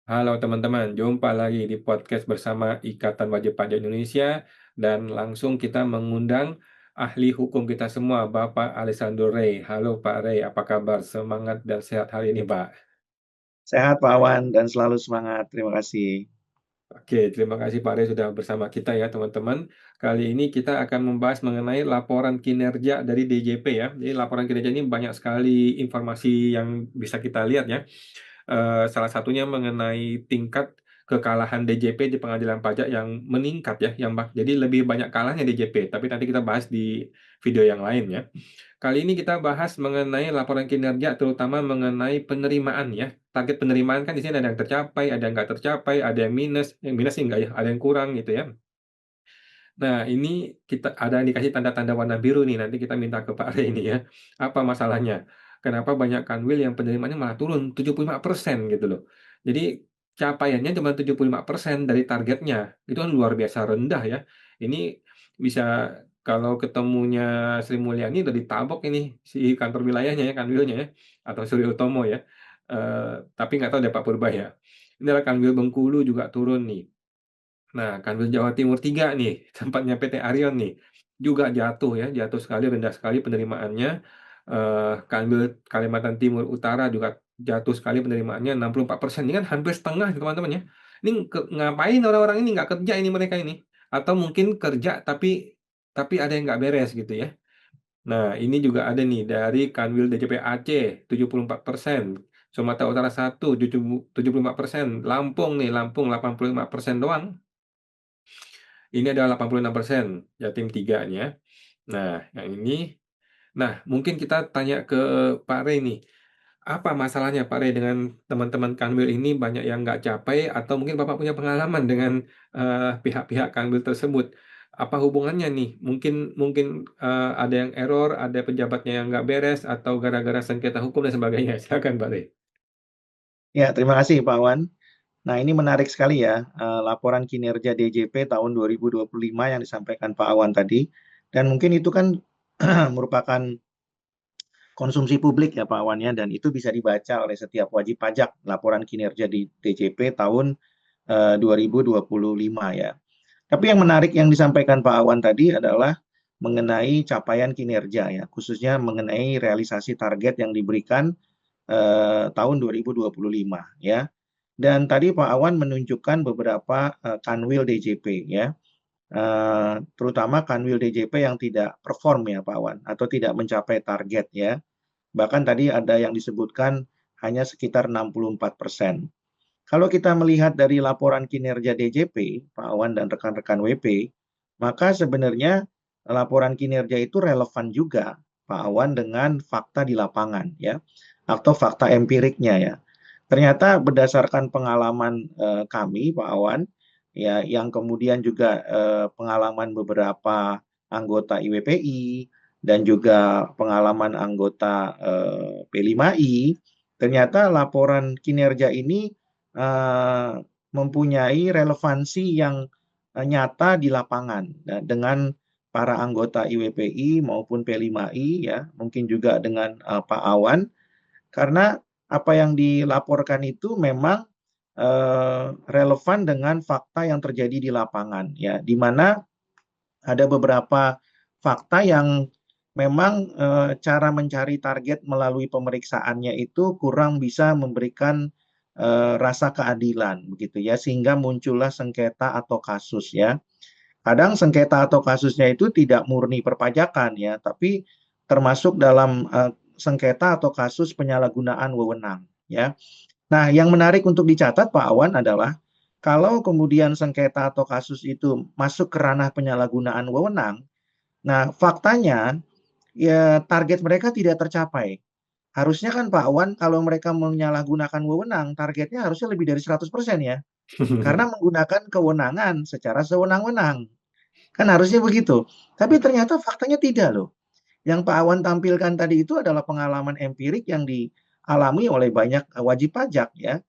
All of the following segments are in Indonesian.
Halo teman-teman, jumpa lagi di podcast bersama Ikatan Wajib Pajak Indonesia dan langsung kita mengundang ahli hukum kita semua, Bapak Alessandro Rey. Halo Pak Rey, apa kabar? Semangat dan sehat hari ini, Pak. Sehat Pak Awan dan selalu semangat. Terima kasih. Oke, terima kasih Pak Rey sudah bersama kita ya teman-teman. Kali ini kita akan membahas mengenai laporan kinerja dari DJP ya. Jadi laporan kinerja ini banyak sekali informasi yang bisa kita lihat ya. Salah satunya mengenai tingkat kekalahan DJP di pengadilan pajak yang meningkat ya, jadi lebih banyak kalahnya DJP, tapi nanti kita bahas di video yang lain ya. Kali ini kita bahas mengenai laporan kinerja, terutama mengenai penerimaan ya. Target penerimaan kan di sini ada yang tercapai, ada yang nggak tercapai, ada yang minus sih nggak ya, ada yang kurang gitu ya. Nah, ini kita ada yang dikasih tanda-tanda warna biru nih, nanti kita minta ke Pak Rey ini ya. Apa masalahnya? Kenapa banyak kanwil yang penerimaannya malah turun 75% gitu loh. Jadi capaiannya cuma 75% dari targetnya. Itu kan luar biasa rendah ya. Ini bisa kalau ketemunya Sri Mulyani udah ditabok ini si kantor wilayahnya ya, kanwilnya ya, atau Surya Utomo ya. Tapi nggak tahu deh Pak Purba ya. Ini adalah kanwil Bengkulu juga turun nih. Nah, Kanwil Jawa Timur 3 nih, tempatnya PT Arion nih, juga jatuh ya, jatuh sekali, rendah sekali penerimaannya. Kanwil Kalimantan Timur Utara juga jatuh sekali penerimaannya 64%. Ini kan hampir setengah teman-teman ya. Ini ngapain orang-orang ini nggak kerja ini mereka ini? Atau mungkin kerja tapi ada yang nggak beres gitu ya. Nah, ini juga ada nih dari Kanwil DJP Aceh 74%, Sumatera Utara 1 75%, Lampung nih, Lampung 85% doang. Ini adalah 86%, Jatim 3-nya. Nah, yang ini, nah mungkin kita tanya ke Pak Rey nih, apa masalahnya Pak Rey dengan teman-teman Kanwil ini banyak yang nggak capai, atau mungkin Bapak punya pengalaman dengan pihak-pihak Kanwil tersebut. Apa hubungannya nih? Mungkin mungkin ada yang error, ada pejabatnya yang nggak beres, atau gara-gara sengketa hukum dan sebagainya. Silakan Pak Rey. Ya, terima kasih Pak Awan. Nah, ini menarik sekali ya, laporan kinerja DJP tahun 2025 yang disampaikan Pak Awan tadi. Dan mungkin itu kan merupakan konsumsi publik ya Pak Awan ya, dan itu bisa dibaca oleh setiap wajib pajak laporan kinerja di DJP tahun 2025 ya. Tapi yang menarik yang disampaikan Pak Awan tadi adalah mengenai capaian kinerja ya, khususnya mengenai realisasi target yang diberikan tahun 2025 ya. Dan tadi Pak Awan menunjukkan beberapa kanwil DJP ya, terutama kanwil DJP yang tidak perform ya Pak Awan atau tidak mencapai target ya. Bahkan tadi ada yang disebutkan hanya sekitar 64%. Kalau kita melihat dari laporan kinerja DJP, Pak Awan dan rekan-rekan WP, maka sebenarnya laporan kinerja itu relevan juga, Pak Awan, dengan fakta di lapangan, ya, atau fakta empiriknya ya. Ternyata berdasarkan pengalaman kami, Pak Awan, ya, yang kemudian juga pengalaman beberapa anggota IWPI dan juga pengalaman anggota P5I, ternyata laporan kinerja ini eh, mempunyai relevansi yang nyata di lapangan dengan para anggota IWPI maupun P5I ya, mungkin juga dengan Pak Awan, karena apa yang dilaporkan itu memang relevan dengan fakta yang terjadi di lapangan ya, di mana ada beberapa fakta yang memang cara mencari target melalui pemeriksaannya itu kurang bisa memberikan rasa keadilan begitu ya, sehingga muncullah sengketa atau kasus ya. Kadang sengketa atau kasusnya itu tidak murni perpajakan ya, tapi termasuk dalam sengketa atau kasus penyalahgunaan wewenang ya. Nah, yang menarik untuk dicatat Pak Awan adalah kalau kemudian sengketa atau kasus itu masuk ke ranah penyalahgunaan wewenang, nah faktanya ya target mereka tidak tercapai. Harusnya kan Pak Awan kalau mereka menyalahgunakan wewenang, targetnya harusnya lebih dari 100% ya. Karena menggunakan kewenangan secara sewenang-wenang. Kan harusnya begitu. Tapi ternyata faktanya tidak loh. Yang Pak Awan tampilkan tadi itu adalah pengalaman empirik yang dialami oleh banyak wajib pajak ya.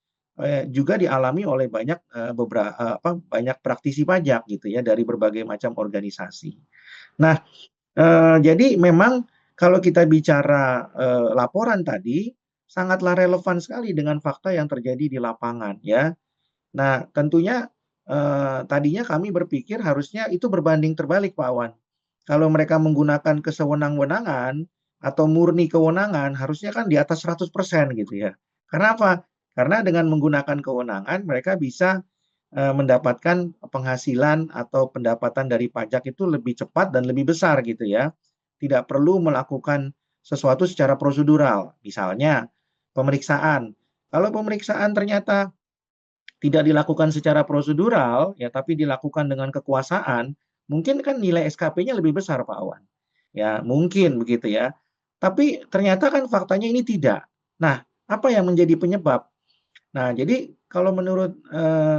Juga dialami oleh banyak beberapa banyak praktisi pajak gitu ya dari berbagai macam organisasi. Nah, jadi memang kalau kita bicara laporan tadi sangatlah relevan sekali dengan fakta yang terjadi di lapangan ya. Nah, tentunya tadinya kami berpikir harusnya itu berbanding terbalik, Pak Awan. Kalau mereka menggunakan kesewenang-wenangan atau murni kewenangan, harusnya kan di atas 100% gitu ya. Karena apa? Karena dengan menggunakan kewenangan, mereka bisa mendapatkan penghasilan atau pendapatan dari pajak itu lebih cepat dan lebih besar gitu ya. Tidak perlu melakukan sesuatu secara prosedural. Misalnya pemeriksaan. Kalau pemeriksaan ternyata tidak dilakukan secara prosedural, ya tapi dilakukan dengan kekuasaan, mungkin kan nilai SKP-nya lebih besar, Pak Awan. Ya, mungkin begitu ya. Tapi ternyata kan faktanya ini tidak. Nah, apa yang menjadi penyebab? Nah, jadi kalau menurut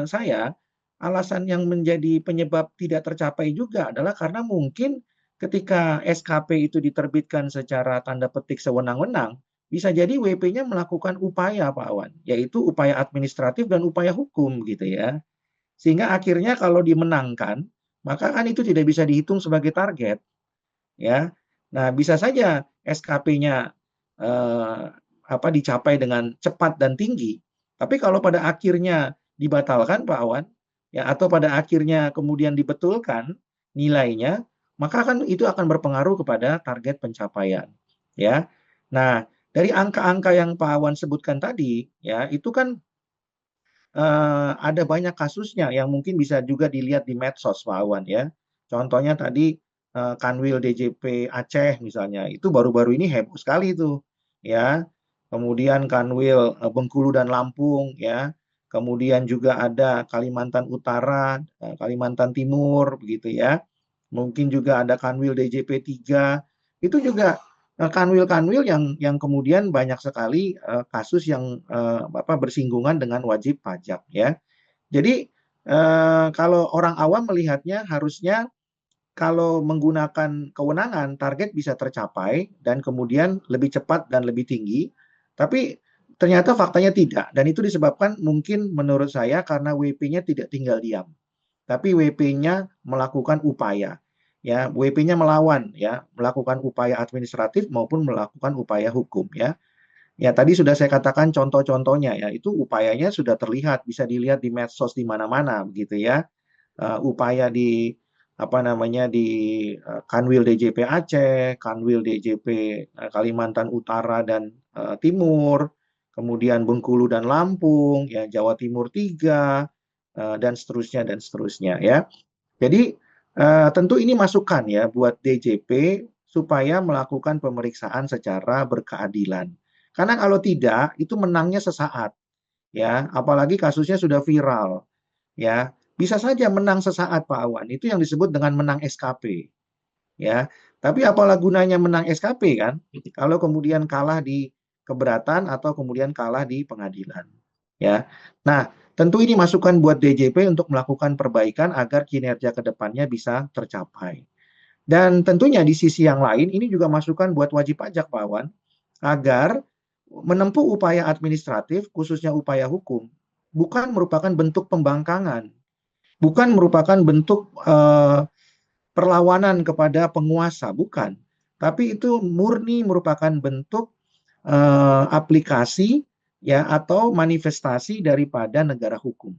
saya, alasan yang menjadi penyebab tidak tercapai juga adalah karena mungkin ketika SKP itu diterbitkan secara tanda petik sewenang-wenang, bisa jadi WP-nya melakukan upaya, Pak Awan, yaitu upaya administratif dan upaya hukum gitu ya. Sehingga akhirnya kalau dimenangkan, maka kan itu tidak bisa dihitung sebagai target ya. Nah, bisa saja SKP-nya dicapai dengan cepat dan tinggi. Tapi kalau pada akhirnya dibatalkan, Pak Awan, ya atau pada akhirnya kemudian dibetulkan nilainya, maka kan itu akan berpengaruh kepada target pencapaian, ya. Nah, dari angka-angka yang Pak Awan sebutkan tadi, ya itu kan ada banyak kasusnya yang mungkin bisa juga dilihat di medsos, Pak Awan ya. Contohnya tadi Kanwil DJP Aceh misalnya, itu baru-baru ini heboh sekali itu ya. Kemudian Kanwil Bengkulu dan Lampung ya. Kemudian juga ada Kalimantan Utara, Kalimantan Timur begitu ya. Mungkin juga ada Kanwil DJP 3. Itu juga kanwil-kanwil yang kemudian banyak sekali kasus yang bersinggungan dengan wajib pajak ya. Jadi kalau orang awam melihatnya harusnya kalau menggunakan kewenangan target bisa tercapai dan kemudian lebih cepat dan lebih tinggi. Tapi ternyata faktanya tidak dan itu disebabkan mungkin menurut saya karena WP-nya tidak tinggal diam. Tapi WP-nya melakukan upaya ya, WP-nya melawan ya, melakukan upaya administratif maupun melakukan upaya hukum ya. Ya tadi sudah saya katakan contoh-contohnya ya, itu upayanya sudah terlihat, bisa dilihat di medsos di mana-mana begitu ya. Upaya di Kanwil DJP Aceh, Kanwil DJP Kalimantan Utara dan Timur, kemudian Bengkulu dan Lampung, ya Jawa Timur 3 dan seterusnya ya. Jadi tentu ini masukan ya buat DJP supaya melakukan pemeriksaan secara berkeadilan. Karena kalau tidak, itu menangnya sesaat ya, apalagi kasusnya sudah viral ya. Bisa saja menang sesaat Pak Awan, itu yang disebut dengan menang SKP ya. Tapi apalah gunanya menang SKP kan kalau kemudian kalah di keberatan atau kemudian kalah di pengadilan ya. Nah, tentu ini masukan buat DJP untuk melakukan perbaikan agar kinerja ke depannya bisa tercapai. Dan tentunya di sisi yang lain ini juga masukan buat wajib pajak Pak Awan agar menempuh upaya administratif khususnya upaya hukum bukan merupakan bentuk pembangkangan, bukan merupakan bentuk perlawanan kepada penguasa, bukan. Tapi itu murni merupakan bentuk aplikasi ya atau manifestasi daripada negara hukum.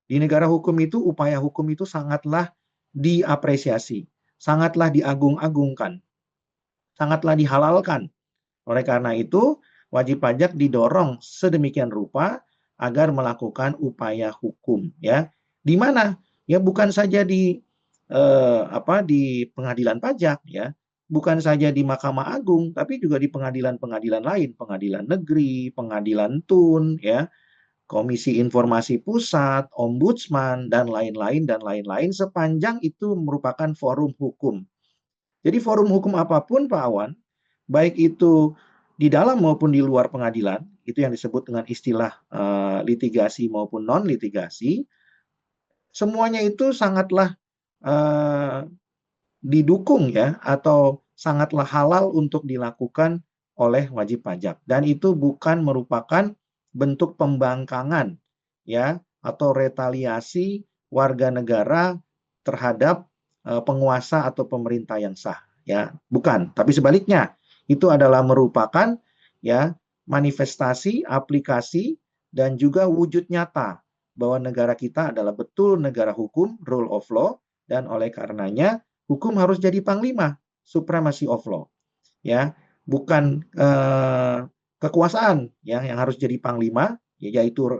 Di negara hukum itu upaya hukum itu sangatlah diapresiasi, sangatlah diagung-agungkan, sangatlah dihalalkan. Oleh karena itu, wajib pajak didorong sedemikian rupa agar melakukan upaya hukum ya. Di mana? Ya bukan saja di pengadilan pajak ya, bukan saja di Mahkamah Agung, tapi juga di pengadilan-pengadilan lain, pengadilan negeri, pengadilan tun ya, Komisi Informasi Pusat, Ombudsman dan lain-lain sepanjang itu merupakan forum hukum. Jadi forum hukum apapun Pak Awan, baik itu di dalam maupun di luar pengadilan, itu yang disebut dengan istilah litigasi maupun non litigasi, semuanya itu sangatlah eh, didukung ya atau sangatlah halal untuk dilakukan oleh wajib pajak dan itu bukan merupakan bentuk pembangkangan ya atau retaliasi warga negara terhadap penguasa atau pemerintah yang sah ya bukan tapi sebaliknya itu adalah merupakan ya manifestasi aplikasi dan juga wujud nyata bahwa negara kita adalah betul negara hukum, rule of law, dan oleh karenanya hukum harus jadi panglima, supremacy of law, ya, bukan kekuasaan ya yang harus jadi panglima, yaitu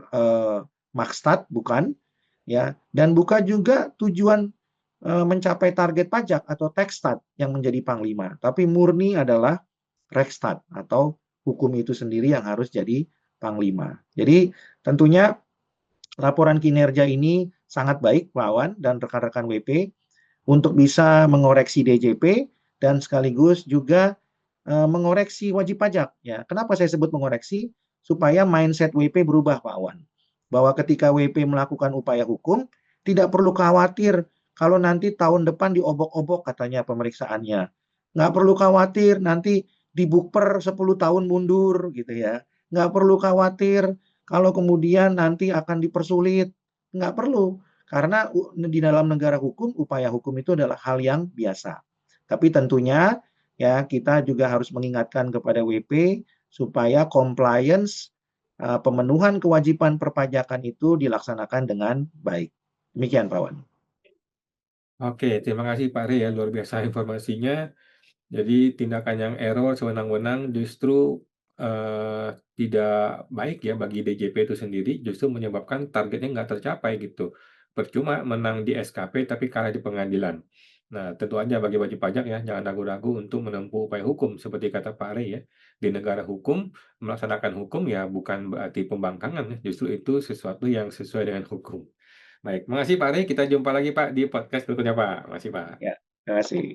makstat, bukan, ya, dan bukan juga tujuan mencapai target pajak atau tekstat yang menjadi panglima, tapi murni adalah rekstat atau hukum itu sendiri yang harus jadi panglima. Jadi tentunya laporan kinerja ini sangat baik Pak Wawan dan rekan-rekan WP untuk bisa mengoreksi DJP dan sekaligus juga mengoreksi wajib pajak. Ya, kenapa saya sebut mengoreksi? Supaya mindset WP berubah Pak Wawan. Bahwa ketika WP melakukan upaya hukum, tidak perlu khawatir kalau nanti tahun depan diobok-obok katanya pemeriksaannya. Nggak perlu khawatir nanti dibukper 10 tahun mundur gitu ya. Nggak perlu khawatir kalau kemudian nanti akan dipersulit. Nggak perlu. Karena di dalam negara hukum, upaya hukum itu adalah hal yang biasa. Tapi tentunya ya kita juga harus mengingatkan kepada WP supaya compliance pemenuhan kewajiban perpajakan itu dilaksanakan dengan baik. Demikian Pak Wan. Oke, terima kasih Pak Rey ya, luar biasa informasinya. Jadi tindakan yang error sewenang-wenang justru tidak baik ya bagi DJP itu sendiri, justru menyebabkan targetnya nggak tercapai gitu. Percuma menang di SKP tapi kalah di pengadilan. Nah, tentu aja bagi wajib pajak ya, jangan ragu-ragu untuk menempuh upaya hukum seperti kata Pak Rey ya. Di negara hukum, melaksanakan hukum ya bukan berarti pembangkangan ya, justru itu sesuatu yang sesuai dengan hukum. Baik, makasih Pak Rey. Kita jumpa lagi Pak di podcast berikutnya Pak. Makasih Pak. Ya, terima kasih.